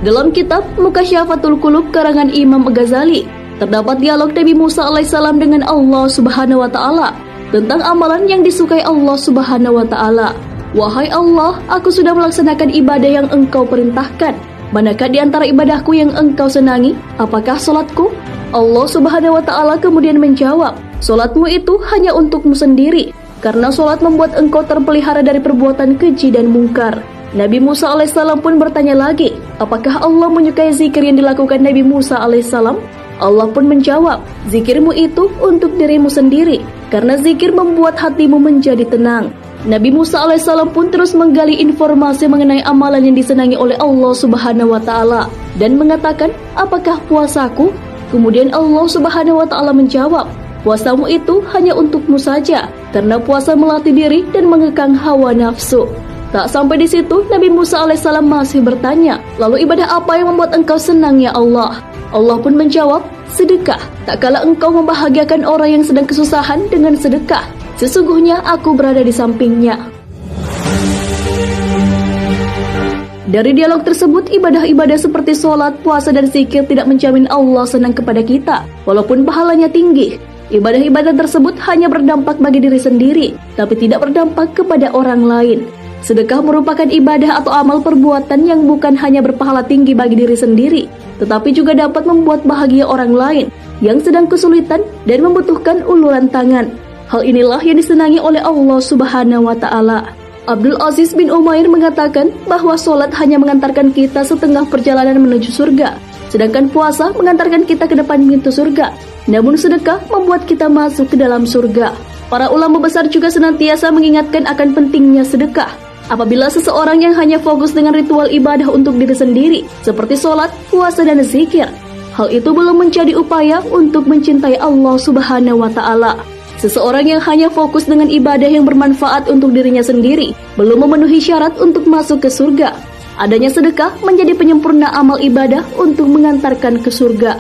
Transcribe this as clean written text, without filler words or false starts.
Dalam kitab Mukasyafatul Qulub karangan Imam Ghazali, terdapat dialog Nabi Musa alaihissalam dengan Allah Subhanahu wa taala tentang amalan yang disukai Allah Subhanahu wa taala. Wahai Allah, aku sudah melaksanakan ibadah yang engkau perintahkan. Manakah di antara ibadahku yang engkau senangi? Apakah salatku? Allah Subhanahu wa taala kemudian menjawab, salatmu itu hanya untukmu sendiri, karena salat membuat engkau terpelihara dari perbuatan keji dan mungkar. Nabi Musa alaihissalam pun bertanya lagi, apakah Allah menyukai zikir yang dilakukan Nabi Musa alaihissalam? Allah pun menjawab, zikirmu itu untuk dirimu sendiri, karena zikir membuat hatimu menjadi tenang. Nabi Musa alaihissalam pun terus menggali informasi mengenai amalan yang disenangi oleh Allah Subhanahu wa taala dan mengatakan, apakah puasaku? Kemudian Allah Subhanahu wa taala menjawab, puasamu itu hanya untukmu saja, karena puasa melatih diri dan mengekang hawa nafsu. Tak sampai di situ, Nabi Musa alaihissalam masih bertanya, lalu ibadah apa yang membuat engkau senang ya Allah? Allah pun menjawab, sedekah. Tak kala engkau membahagiakan orang yang sedang kesusahan dengan sedekah, sesungguhnya aku berada di sampingnya. Dari dialog tersebut, ibadah-ibadah seperti sholat, puasa, dan zikir tidak menjamin Allah senang kepada kita, walaupun pahalanya tinggi. Ibadah-ibadah tersebut hanya berdampak bagi diri sendiri, tapi tidak berdampak kepada orang lain. Sedekah merupakan ibadah atau amal perbuatan yang bukan hanya berpahala tinggi bagi diri sendiri, tetapi juga dapat membuat bahagia orang lain yang sedang kesulitan dan membutuhkan uluran tangan. Hal inilah yang disenangi oleh Allah Subhanahu wa taala. Abdul Aziz bin Umair mengatakan bahwa sholat hanya mengantarkan kita setengah perjalanan menuju surga, sedangkan puasa mengantarkan kita ke depan pintu surga. Namun sedekah membuat kita masuk ke dalam surga. Para ulama besar juga senantiasa mengingatkan akan pentingnya sedekah. Apabila seseorang yang hanya fokus dengan ritual ibadah untuk diri sendiri, seperti sholat, puasa, dan zikir, hal itu belum menjadi upaya untuk mencintai Allah Subhanahu wa taala. Seseorang yang hanya fokus dengan ibadah yang bermanfaat untuk dirinya sendiri, belum memenuhi syarat untuk masuk ke surga. Adanya sedekah menjadi penyempurna amal ibadah untuk mengantarkan ke surga.